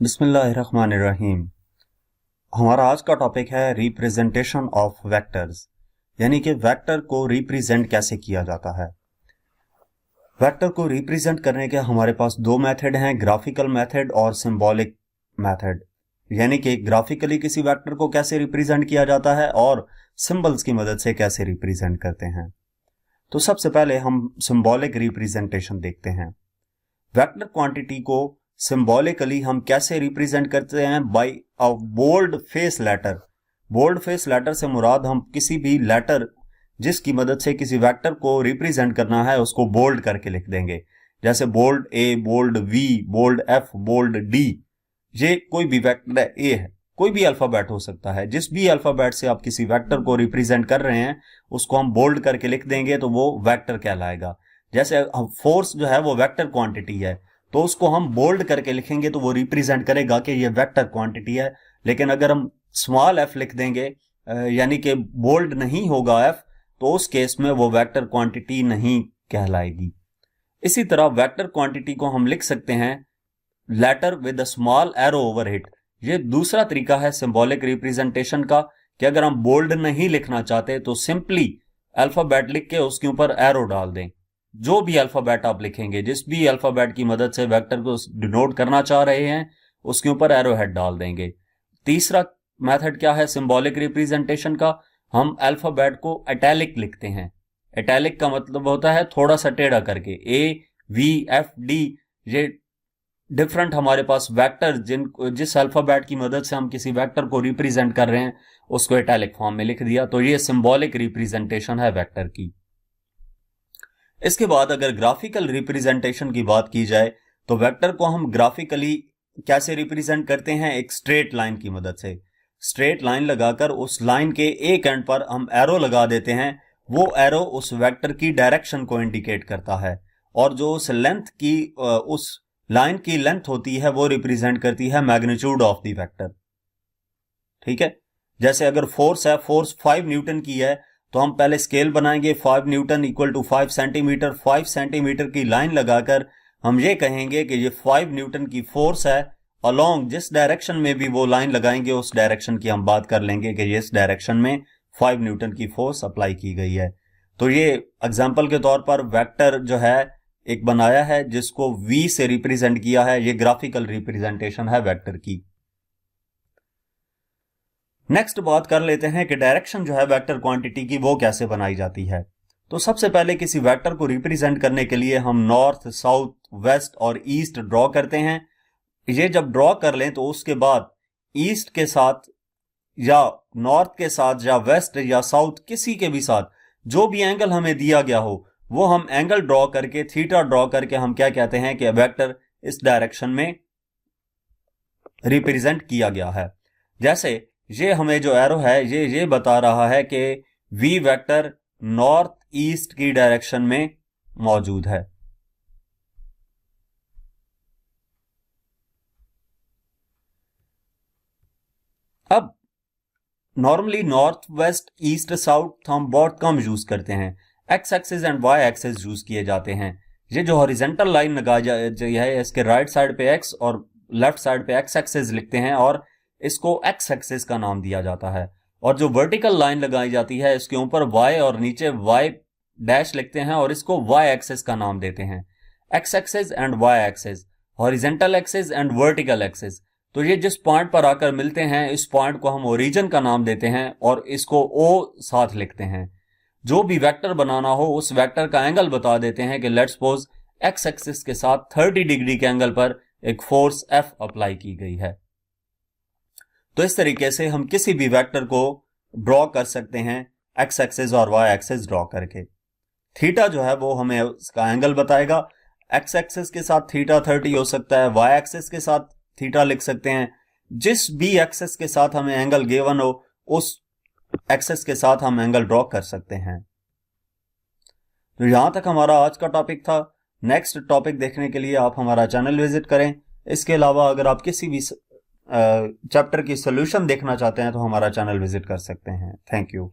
बिस्मिल्लाहिर्रहमानिर्रहीम। हमारा आज का टॉपिक है रिप्रेजेंटेशन ऑफ वेक्टर्स, यानी कि वेक्टर को रिप्रेजेंट कैसे किया जाता है। वेक्टर को रिप्रेजेंट करने के हमारे पास दो मेथड हैं, ग्राफिकल मेथड और सिंबॉलिक मेथड। यानी कि ग्राफिकली किसी वेक्टर को कैसे रिप्रेजेंट किया जाता है और सिंबल्स की मदद से कैसे रिप्रेजेंट करते हैं। तो सबसे पहले हम सिंबॉलिक रिप्रेजेंटेशन देखते हैं। वेक्टर क्वांटिटी को सिंबॉलिकली हम कैसे रिप्रेजेंट करते हैं? By a bold face letter. Bold face letter से मुराद हम किसी भी लेटर जिसकी मदद से किसी वेक्टर को रिप्रेजेंट करना है उसको बोल्ड करके लिख देंगे। जैसे bold A, bold V, bold F, bold D. ये कोई भी वेक्टर ए है, कोई भी अल्फाबेट हो सकता है। जिस भी अल्फाबेट से आप किसी वेक्टर को रिप्रेजेंट कर रहे हैं उसको हम बोल्ड करके लिख देंगे तो वो वेक्टर कहलाएगा। जैसे फोर्स जो है वो वेक्टर क्वांटिटी है, तो उसको हम बोल्ड करके लिखेंगे तो वो रिप्रेजेंट करेगा कि ये वेक्टर क्वांटिटी है। लेकिन अगर हम स्मॉल एफ लिख देंगे यानी कि बोल्ड नहीं होगा एफ, तो उस केस में वो वेक्टर क्वांटिटी नहीं कहलाएगी। इसी तरह वेक्टर क्वांटिटी को हम लिख सकते हैं letter with a small arrow over it. ये दूसरा तरीका है सिंबॉलिक रिप्रेजेंटेशन का कि अगर हम बोल्ड नहीं लिखना चाहते तो सिंपली अल्फाबेट लिख के उसके ऊपर एरो डाल दें। जो भी अल्फाबेट आप लिखेंगे, जिस भी अल्फाबेट की मदद से वेक्टर को डिनोट करना चाह रहे हैं उसके ऊपर एरो हेड डाल देंगे। तीसरा मेथड क्या है सिंबॉलिक रिप्रेजेंटेशन का? हम अल्फाबेट को इटैलिक लिखते हैं। इटैलिक का मतलब होता है थोड़ा सा टेढ़ा करके। ए, वी, एफ, डी, ये डिफरेंट हमारे पास वेक्टर जिस अल्फाबेट की मदद से हम किसी वेक्टर को रिप्रेजेंट कर रहे हैं उसको इटैलिक फॉर्म में लिख दिया। तो ये सिंबॉलिक रिप्रेजेंटेशन है वेक्टर की। इसके बाद अगर ग्राफिकल रिप्रेजेंटेशन की बात की जाए तो वेक्टर को हम ग्राफिकली कैसे रिप्रेजेंट करते हैं? एक स्ट्रेट लाइन की मदद से। स्ट्रेट लाइन लगाकर उस लाइन के एक एंड पर हम एरो लगा देते हैं। वो एरो उस वेक्टर की डायरेक्शन को इंडिकेट करता है और जो उस लेंथ की उस लाइन की लेंथ होती है वो रिप्रेजेंट करती है मैग्नीट्यूड ऑफ द वेक्टर। ठीक है, जैसे अगर फोर्स है, फोर्स 5 न्यूटन की है तो हम पहले स्केल बनाएंगे 5 newton equal to 5 centimetre. 5 centimetre की लाइन लगाकर हम ये कहेंगे कि ये 5 न्यूटन की फोर्स है। अलोंग जिस डायरेक्शन में भी वो लाइन लगाएंगे उस डायरेक्शन की हम बात कर लेंगे कि ये इस डायरेक्शन में 5 न्यूटन की फोर्स अप्लाई की गई है। तो ये एग्जाम्पल के तौर पर वेक्टर जो है एक बनाया है जिसको V से रिप्रेजेंट किया है। ये ग्राफिकल रिप्रेजेंटेशन है वेक्टर की। नेक्स्ट बात कर लेते हैं कि डायरेक्शन जो है वेक्टर क्वांटिटी की वो कैसे बनाई जाती है। तो सबसे पहले किसी वेक्टर को रिप्रेजेंट करने के लिए हम नॉर्थ, साउथ, वेस्ट और ईस्ट ड्रॉ करते हैं। ये जब ड्रॉ कर लें तो उसके बाद ईस्ट के साथ या नॉर्थ के साथ या वेस्ट या साउथ किसी के भी साथ जो भी एंगल हमें दिया गया हो वो हम एंगल ड्रॉ करके, थीटा ड्रॉ करके हम क्या कहते हैं कि वेक्टर इस डायरेक्शन में रिप्रेजेंट किया गया है। जैसे ये हमें जो एरो है ये बता रहा है कि वी वेक्टर नॉर्थ ईस्ट की डायरेक्शन में मौजूद है। अब normally north, west, east, south हम बहुत कम यूज करते हैं। X axis and Y axis use किए जाते हैं। ये जो हॉरिजेंटल लाइन लगाई है इसके राइट साइड पे एक्स और लेफ्ट साइड पे एक्स एक्सिस लिखते हैं और इसको एक्स एक्सिस का नाम दिया जाता है। और जो वर्टिकल लाइन लगाई जाती है इसके ऊपर वाई और नीचे वाई डैश लिखते हैं और इसको वाई एक्सिस का नाम देते हैं। X axis and Y axis, horizontal axis and vertical axis. तो ये जिस पॉइंट पर आकर मिलते हैं इस पॉइंट को हम ओरिजिन का नाम देते हैं और इसको ओ साथ लिखते हैं। जो भी वेक्टर बनाना हो उस वेक्टर का एंगल बता देते हैं कि लेट्स सपोज एक्स एक्सिस के साथ 30 डिग्री के एंगल पर एक फोर्स एफ अप्लाई की गई है। तो इस तरीके से हम किसी भी वेक्टर को ड्रॉ कर सकते हैं एक्स एक्सिस और वाई एक्सिस ड्रॉ करके। थीटा जो है वो हमें उसका एंगल बताएगा। एक्स एक्सिस के साथ थीटा 30 हो सकता है, वाई एक्सिस के साथ थीटा लिख सकते हैं। जिस भी एक्सिस के साथ हमें एंगल गिवन हो उस एक्सिस के साथ हम एंगल ड्रॉ कर सकते हैं। तो यहां तक हमारा आज का टॉपिक था। नेक्स्ट टॉपिक देखने के लिए आप हमारा चैनल विजिट करें। इसके अलावा अगर आप किसी भी चैप्टर की सोल्यूशन देखना चाहते हैं तो हमारा चैनल विजिट कर सकते हैं। Thank you.